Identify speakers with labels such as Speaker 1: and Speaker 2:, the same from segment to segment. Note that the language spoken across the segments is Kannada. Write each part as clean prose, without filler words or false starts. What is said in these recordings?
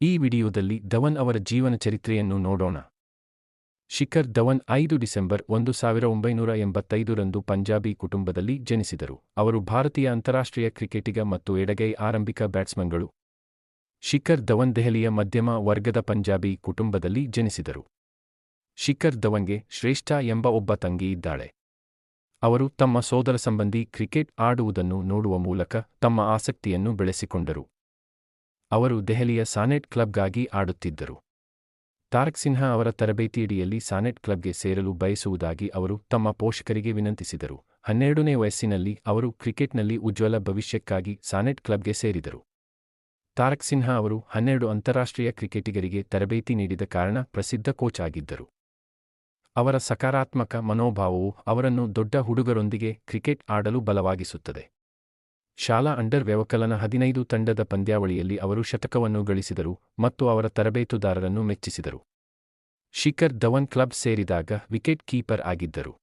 Speaker 1: ಈ ವಿಡಿಯೋದಲ್ಲಿ ಧವನ್ ಅವರ ಜೀವನ ಚರಿತ್ರೆಯನ್ನು ನೋಡೋಣ. ಶಿಖರ್ ಧವನ್ 5 ಡಿಸೆಂಬರ್ 1985 ರಂದು ಪಂಜಾಬಿ ಕುಟುಂಬದಲ್ಲಿ ಜನಿಸಿದರು. ಅವರು ಭಾರತೀಯ ಅಂತಾರಾಷ್ಟ್ರೀಯ ಕ್ರಿಕೆಟಿಗ ಮತ್ತು ಎಡಗೈ ಆರಂಭಿಕ ಬ್ಯಾಟ್ಸ್ಮನ್ಗಳು. ಶಿಖರ್ ಧವನ್ ದೆಹಲಿಯ ಮಧ್ಯಮ ವರ್ಗದ ಪಂಜಾಬಿ ಕುಟುಂಬದಲ್ಲಿ ಜನಿಸಿದರು. ಶಿಖರ್ ಧವನ್ಗೆ ಶ್ರೇಷ್ಠ ಎಂಬ ಒಬ್ಬ ತಂಗಿ ಇದ್ದಾಳೆ. ಅವರು ತಮ್ಮ ಸೋದರ ಸಂಬಂಧಿ ಕ್ರಿಕೆಟ್ ಆಡುವುದನ್ನು ನೋಡುವ ಮೂಲಕ ತಮ್ಮ ಆಸಕ್ತಿಯನ್ನು ಬೆಳೆಸಿಕೊಂಡರು. ಅವರು ದೆಹಲಿಯ ಸಾನೆಟ್ ಕ್ಲಬ್ಗಾಗಿ ಆಡುತ್ತಿದ್ದರು. ತಾರಕ್ ಸಿನ್ಹಾ ಅವರ ತರಬೇತಿಯಡಿಯಲ್ಲಿ ಸಾನೆಟ್ ಕ್ಲಬ್ಗೆ ಸೇರಲು ಬಯಸುವುದಾಗಿ ಅವರು ತಮ್ಮ ಪೋಷಕರಿಗೆ ವಿನಂತಿಸಿದರು. 12ನೇ ವಯಸ್ಸಿನಲ್ಲಿ ಅವರು ಕ್ರಿಕೆಟ್ನಲ್ಲಿ ಉಜ್ವಲ ಭವಿಷ್ಯಕ್ಕಾಗಿ ಸಾನೆಟ್ ಕ್ಲಬ್ಗೆ ಸೇರಿದರು. ತಾರಕ್ ಸಿನ್ಹಾ ಅವರು 12 ಅಂತಾರಾಷ್ಟ್ರೀಯ ಕ್ರಿಕೆಟಿಗರಿಗೆ ತರಬೇತಿ ನೀಡಿದ ಕಾರಣ ಪ್ರಸಿದ್ಧ ಕೋಚ್ ಆಗಿದ್ದರು. ಅವರ ಸಕಾರಾತ್ಮಕ ಮನೋಭಾವವು ಅವರನ್ನು ದೊಡ್ಡ ಹುಡುಗರೊಂದಿಗೆ ಕ್ರಿಕೆಟ್ ಆಡಲು ಬಲವಾಗಿಸುತ್ತದೆ. ಶಾಲಾ ಅಂಡರ್ ವ್ಯವಕಲನ 15 ತಂಡದ ಪಂದ್ಯಾವಳಿಯಲ್ಲಿ ಅವರು ಶತಕವನ್ನು ಗಳಿಸಿದರು ಮತ್ತು ಅವರ ತರಬೇತುದಾರರನ್ನು ಮೆಚ್ಚಿಸಿದರು. ಶಿಖರ್ ಧವನ್ ಕ್ಲಬ್ ಸೇರಿದಾಗ ವಿಕೆಟ್ ಕೀಪರ್ ಆಗಿದ್ದರು.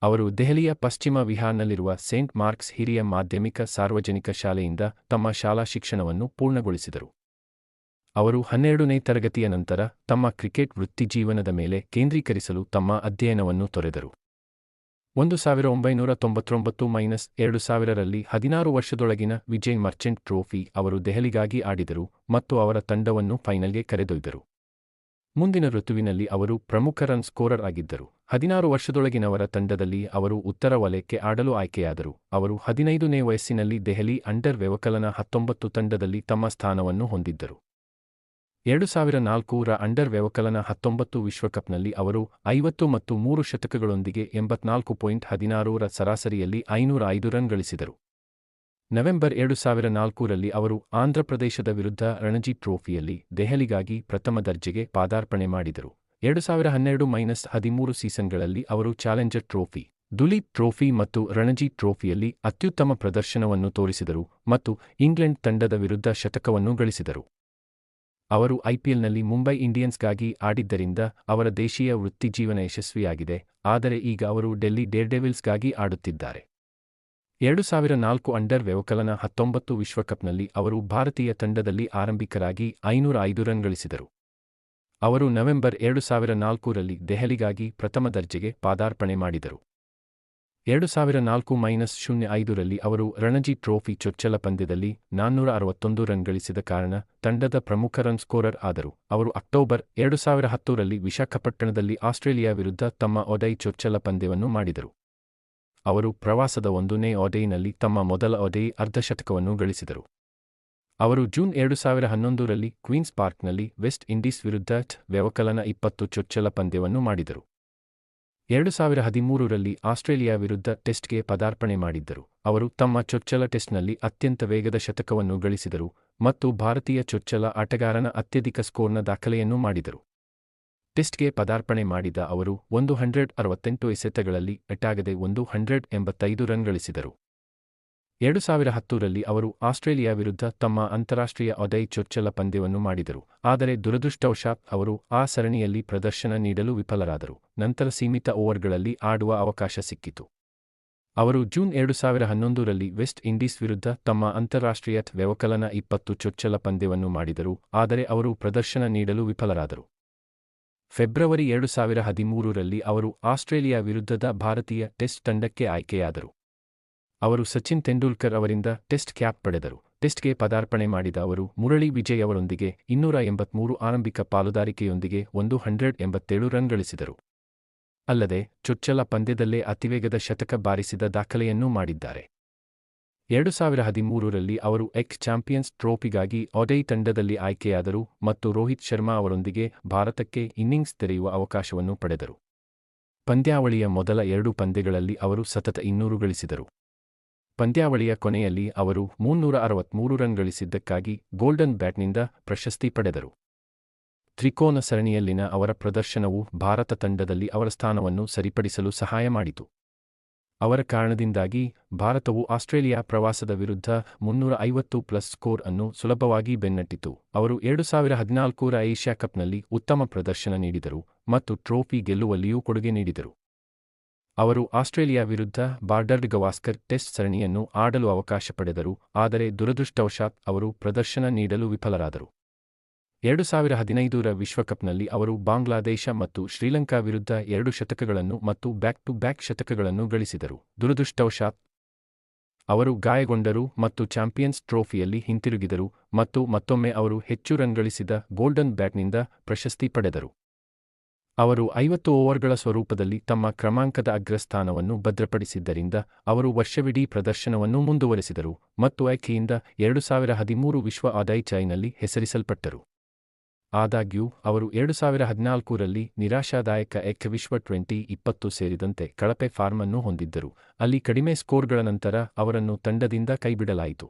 Speaker 1: ಅವರು ದೆಹಲಿಯ ಪಶ್ಚಿಮ ವಿಹಾರ್ನಲ್ಲಿರುವ ಸೇಂಟ್ ಮಾರ್ಕ್ಸ್ ಹಿರಿಯ ಮಾಧ್ಯಮಿಕ ಸಾರ್ವಜನಿಕ ಶಾಲೆಯಿಂದ ತಮ್ಮ ಶಾಲಾ ಶಿಕ್ಷಣವನ್ನು ಪೂರ್ಣಗೊಳಿಸಿದರು. ಅವರು 12ನೇ ತರಗತಿಯ ನಂತರ ತಮ್ಮ ಕ್ರಿಕೆಟ್ ವೃತ್ತಿಜೀವನದ ಮೇಲೆ ಕೇಂದ್ರೀಕರಿಸಲು ತಮ್ಮ ಅಧ್ಯಯನವನ್ನು ತೊರೆದರು. 1999-2000 ರಲ್ಲಿ 16 ವರ್ಷದೊಳಗಿನ ವಿಜಯ್ ಮರ್ಚೆಂಟ್ ಟ್ರೋಫಿ ಅವರು ದೆಹಲಿಗಾಗಿ ಆಡಿದರು ಮತ್ತು ಅವರ ತಂಡವನ್ನು ಫೈನಲ್ಗೆ ಕರೆದೊಯ್ದರು. ಮುಂದಿನ ಋತುವಿನಲ್ಲಿ ಅವರು ಪ್ರಮುಖ ರನ್ ಸ್ಕೋರರ್ ಆಗಿದ್ದರು. 16 ವರ್ಷದೊಳಗಿನವರ ತಂಡದಲ್ಲಿ ಅವರು ಉತ್ತರ ವಲಯಕ್ಕೆ ಆಡಲು ಆಯ್ಕೆಯಾದರು. ಅವರು 15ನೇ ವಯಸ್ಸಿನಲ್ಲಿ ದೆಹಲಿ ಅಂಡರ್ ವ್ಯವಕಲನ 19 ತಂಡದಲ್ಲಿ ತಮ್ಮ ಸ್ಥಾನವನ್ನು ಹೊಂದಿದ್ದರು. 2004 ರ ಅಂಡರ್ ವ್ಯವಕಲನ 19 ವಿಶ್ವಕಪ್ನಲ್ಲಿ ಅವರು 50 ಮತ್ತು 3 ಶತಕಗಳೊಂದಿಗೆ 84.16 ರ ಸರಾಸರಿಯಲ್ಲಿ 505 ರನ್ ಗಳಿಸಿದರು. ನವೆಂಬರ್ 2004 ರಲ್ಲಿ ಅವರು ಆಂಧ್ರಪ್ರದೇಶದ ವಿರುದ್ಧ ರಣಜಿ ಟ್ರೋಫಿಯಲ್ಲಿ ದೆಹಲಿಗಾಗಿ ಪ್ರಥಮ ದರ್ಜೆಗೆ ಪಾದಾರ್ಪಣೆ ಮಾಡಿದರು. 2012-13 ಸೀಸನ್ಗಳಲ್ಲಿ ಅವರು ಚಾಲೆಂಜರ್ ಟ್ರೋಫಿ, ದುಲೀಪ್ ಟ್ರೋಫಿ ಮತ್ತು ರಣಜಿ ಟ್ರೋಫಿಯಲ್ಲಿ ಅತ್ಯುತ್ತಮ ಪ್ರದರ್ಶನವನ್ನು ತೋರಿಸಿದರು ಮತ್ತು ಇಂಗ್ಲೆಂಡ್ ತಂಡದ ವಿರುದ್ಧ ಶತಕವನ್ನು ಗಳಿಸಿದರು. ಅವರು ಐಪಿಎಲ್ನಲ್ಲಿ ಮುಂಬೈ ಇಂಡಿಯನ್ಸ್ಗಾಗಿ ಆಡಿದ್ದರಿಂದ ಅವರ ದೇಶೀಯ ವೃತ್ತಿಜೀವನ ಯಶಸ್ವಿಯಾಗಿದೆ, ಆದರೆ ಈಗ ಅವರು ಡೆಲ್ಲಿ ಡೇರ್ಡೆವಿಲ್ಸ್ಗಾಗಿ ಆಡುತ್ತಿದ್ದಾರೆ. 2004 ಅಂಡರ್ ವ್ಯವಕಲನ 19 ವಿಶ್ವಕಪ್ನಲ್ಲಿ ಅವರು ಭಾರತೀಯ ತಂಡದಲ್ಲಿ ಆರಂಭಿಕರಾಗಿ 505 ರನ್ ಗಳಿಸಿದರು. ಅವರು ನವೆಂಬರ್ 2004 ರಲ್ಲಿ ದೆಹಲಿಗಾಗಿ ಪ್ರಥಮ ದರ್ಜೆಗೆ ಪಾದಾರ್ಪಣೆ ಮಾಡಿದರು. 2004-05 ರಲ್ಲಿ ಅವರು ರಣಜಿ ಟ್ರೋಫಿ ಚೊಚ್ಚಲ ಪಂದ್ಯದಲ್ಲಿ 461 ರನ್ ಗಳಿಸಿದ ಕಾರಣ ತಂಡದ ಪ್ರಮುಖ ರನ್ ಸ್ಕೋರರ್ ಆದರು. ಅವರು ಅಕ್ಟೋಬರ್ 2010 ರಲ್ಲಿ ವಿಶಾಖಪಟ್ಟಣದಲ್ಲಿ ಆಸ್ಟ್ರೇಲಿಯಾ ವಿರುದ್ಧ ತಮ್ಮ ಒಡೈ ಚೊಚ್ಚಲ ಪಂದ್ಯವನ್ನು ಮಾಡಿದರು. ಅವರು ಪ್ರವಾಸದ 1ನೇ ಒಡೈನಲ್ಲಿ ತಮ್ಮ ಮೊದಲ ಒಡೈ ಅರ್ಧಶತಕವನ್ನು ಗಳಿಸಿದರು. ಅವರು ಜೂನ್ 2011 ರಲ್ಲಿ ಕ್ವೀನ್ಸ್ ಪಾರ್ಕ್ನಲ್ಲಿ ವೆಸ್ಟ್ ಇಂಡೀಸ್ ವಿರುದ್ಧ ವ್ಯವಕಲನ 20 ಚೊಚ್ಚಲ ಪಂದ್ಯವನ್ನು ಮಾಡಿದರು. 2013 ರಲ್ಲಿ ಆಸ್ಟ್ರೇಲಿಯಾ ವಿರುದ್ಧ ಟೆಸ್ಟ್ಗೆ ಪದಾರ್ಪಣೆ ಮಾಡಿದ್ದರು. ಅವರು ತಮ್ಮ ಚೊಚ್ಚಲ ಟೆಸ್ಟ್ನಲ್ಲಿ ಅತ್ಯಂತ ವೇಗದ ಶತಕವನ್ನು ಗಳಿಸಿದರು ಮತ್ತು ಭಾರತೀಯ ಚೊಚ್ಚಲ ಆಟಗಾರನ ಅತ್ಯಧಿಕ ಸ್ಕೋರ್ನ ದಾಖಲೆಯನ್ನು ಮಾಡಿದರು. ಟೆಸ್ಟ್ಗೆ ಪದಾರ್ಪಣೆ ಮಾಡಿದ ಅವರು 168 ಎಸೆತಗಳಲ್ಲಿ ಎಟಾಗದೆ 185 ರನ್ ಗಳಿಸಿದರು. 2010 ರಲ್ಲಿ ಅವರು ಆಸ್ಟ್ರೇಲಿಯಾ ವಿರುದ್ಧ ತಮ್ಮ ಅಂತಾರಾಷ್ಟ್ರೀಯ ಒಡೈ ಚೊಚ್ಚಲ ಪಂದ್ಯವನ್ನು ಮಾಡಿದರು, ಆದರೆ ದುರದೃಷ್ಟವಶಾತ್ ಅವರು ಆ ಸರಣಿಯಲ್ಲಿ ಪ್ರದರ್ಶನ ನೀಡಲು ವಿಫಲರಾದರು. ನಂತರ ಸೀಮಿತ ಓವರ್ಗಳಲ್ಲಿ ಆಡುವ ಅವಕಾಶ ಸಿಕ್ಕಿತು. ಅವರು ಜೂನ್ 2011 ರಲ್ಲಿ ವೆಸ್ಟ್ ಇಂಡೀಸ್ ವಿರುದ್ಧ ತಮ್ಮ ಅಂತಾರಾಷ್ಟ್ರೀಯ ವ್ಯವಕಲನ 20 ಚೊಚ್ಚಲ ಪಂದ್ಯವನ್ನು ಮಾಡಿದರು, ಆದರೆ ಅವರು ಪ್ರದರ್ಶನ ನೀಡಲು ವಿಫಲರಾದರು. ಫೆಬ್ರವರಿ 2013 ರಲ್ಲಿ ಅವರು ಆಸ್ಟ್ರೇಲಿಯಾ ವಿರುದ್ಧದ ಭಾರತೀಯ ಟೆಸ್ಟ್ ತಂಡಕ್ಕೆ ಆಯ್ಕೆಯಾದರು. ಅವರು ಸಚಿನ್ ತೆಂಡೂಲ್ಕರ್ ಅವರಿಂದ ಟೆಸ್ಟ್ ಕ್ಯಾಪ್ ಪಡೆದರು. ಟೆಸ್ಟ್ಗೆ ಪದಾರ್ಪಣೆ ಮಾಡಿದ ಅವರು ಮುರಳಿ ವಿಜಯ್ ಅವರೊಂದಿಗೆ 283 ಆರಂಭಿಕ ಪಾಲುದಾರಿಕೆಯೊಂದಿಗೆ 187 ರನ್ ಗಳಿಸಿದರು. ಅಲ್ಲದೆ ಚೊಚ್ಚಲ ಪಂದ್ಯದಲ್ಲೇ ಅತಿವೇಗದ ಶತಕ ಬಾರಿಸಿದ ದಾಖಲೆಯನ್ನೂ ಮಾಡಿದ್ದಾರೆ. 2013 ರಲ್ಲಿ ಅವರು ಎಕ್ಸ್ ಚಾಂಪಿಯನ್ಸ್ ಟ್ರೋಫಿಗಾಗಿ ಒಡೈ ತಂಡದಲ್ಲಿ ಆಯ್ಕೆಯಾದರು ಮತ್ತು ರೋಹಿತ್ ಶರ್ಮಾ ಅವರೊಂದಿಗೆ ಭಾರತಕ್ಕೆ ಇನ್ನಿಂಗ್ಸ್ ತೆರೆಯುವ ಅವಕಾಶವನ್ನು ಪಡೆದರು. ಪಂದ್ಯಾವಳಿಯ ಮೊದಲ 2 ಪಂದ್ಯಗಳಲ್ಲಿ ಅವರು ಸತತ 200 ಗಳಿಸಿದರು. ಪಂದ್ಯಾವಳಿಯ ಕೊನೆಯಲ್ಲಿ ಅವರು 363 ರನ್ ಗಳಿಸಿದ್ದಕ್ಕಾಗಿ ಗೋಲ್ಡನ್ ಬ್ಯಾಟ್ನಿಂದ ಪ್ರಶಸ್ತಿ ಪಡೆದರು. ತ್ರಿಕೋನ ಸರಣಿಯಲ್ಲಿನ ಅವರ ಪ್ರದರ್ಶನವು ಭಾರತ ತಂಡದಲ್ಲಿ ಅವರ ಸ್ಥಾನವನ್ನು ಸರಿಪಡಿಸಲು ಸಹಾಯ ಮಾಡಿತು. ಅವರ ಕಾರಣದಿಂದಾಗಿ ಭಾರತವು ಆಸ್ಟ್ರೇಲಿಯಾ ಪ್ರವಾಸದ ವಿರುದ್ಧ 350+ ಸ್ಕೋರ್ ಅನ್ನು ಸುಲಭವಾಗಿ ಬೆನ್ನಟ್ಟಿತು. ಅವರು 2014 ರ ಏಷ್ಯಾ ಕಪ್ನಲ್ಲಿ ಉತ್ತಮ ಪ್ರದರ್ಶನ ನೀಡಿದರು ಮತ್ತು ಟ್ರೋಫಿ ಗೆಲ್ಲುವಲ್ಲಿಯೂ ಕೊಡುಗೆ ನೀಡಿದರು. ಅವರು ಆಸ್ಟ್ರೇಲಿಯಾ ವಿರುದ್ಧ ಬಾರ್ಡರ್ಡ್ ಗವಾಸ್ಕರ್ ಟೆಸ್ಟ್ ಸರಣಿಯನ್ನು ಆಡಲು ಅವಕಾಶ ಪಡೆದರು, ಆದರೆ ದುರದೃಷ್ಟವಶಾತ್ ಅವರು ಪ್ರದರ್ಶನ ನೀಡಲು ವಿಫಲರಾದರು. 2015ರ ವಿಶ್ವಕಪ್ನಲ್ಲಿ ಅವರು ಬಾಂಗ್ಲಾದೇಶ ಮತ್ತು ಶ್ರೀಲಂಕಾ ವಿರುದ್ಧ 2 ಶತಕಗಳನ್ನು ಮತ್ತು ಬ್ಯಾಕ್ ಟು ಬ್ಯಾಕ್ ಶತಕಗಳನ್ನು ಗಳಿಸಿದರು. ದುರದೃಷ್ಟವಶಾತ್ ಅವರು ಗಾಯಗೊಂಡರು ಮತ್ತು ಚಾಂಪಿಯನ್ಸ್ ಟ್ರೋಫಿಯಲ್ಲಿ ಹಿಂತಿರುಗಿದರು ಮತ್ತು ಮತ್ತೊಮ್ಮೆ ಅವರು ಹೆಚ್ಚು ರನ್ ಗಳಿಸಿದ ಗೋಲ್ಡನ್ ಬ್ಯಾಟ್ನಿಂದ ಪ್ರಶಸ್ತಿ ಪಡೆದರು. ಅವರು 50 ಓವರ್ಗಳ ಸ್ವರೂಪದಲ್ಲಿ ತಮ್ಮ ಕ್ರಮಾಂಕದ ಅಗ್ರಸ್ಥಾನವನ್ನು ಭದ್ರಪಡಿಸಿದ್ದರಿಂದ ಅವರು ವರ್ಷವಿಡೀ ಪ್ರದರ್ಶನವನ್ನು ಮುಂದುವರೆಸಿದರು ಮತ್ತು ಆಯ್ಕೆಯಿಂದ 2013 ವಿಶ್ವ ಆದೈಚೈನಲ್ಲಿ ಹೆಸರಿಸಲ್ಪಟ್ಟರು. ಆದಾಗ್ಯೂ, ಅವರು 2014ರಲ್ಲಿ ನಿರಾಶಾದಾಯಕ ವಿಶ್ವ ಟಿ20 ಸೇರಿದಂತೆ ಕಳಪೆ ಫಾರ್ಮ್ ಅನ್ನು ಹೊಂದಿದ್ದರು, ಅಲ್ಲಿ ಕಡಿಮೆ ಸ್ಕೋರ್ಗಳ ನಂತರ ಅವರನ್ನು ತಂಡದಿಂದ ಕೈಬಿಡಲಾಯಿತು.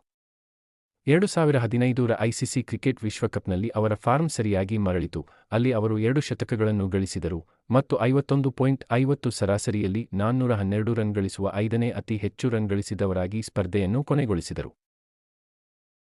Speaker 1: 2015ರ ಐಸಿಸಿ ಕ್ರಿಕೆಟ್ ವಿಶ್ವಕಪ್ನಲ್ಲಿ ಅವರ ಫಾರ್ಮ್ ಸರಿಯಾಗಿ ಮರಳಿತು, ಅಲ್ಲಿ ಅವರು 2 ಶತಕಗಳನ್ನು ಗಳಿಸಿದರು ಮತ್ತು 51.50 ಸರಾಸರಿಯಲ್ಲಿ 412 ರನ್ ಗಳಿಸುವ 5ನೇ ಅತಿ ಹೆಚ್ಚು ರನ್ ಗಳಿಸಿದವರಾಗಿ ಸ್ಪರ್ಧೆಯನ್ನು ಕೊನೆಗೊಳಿಸಿದರು.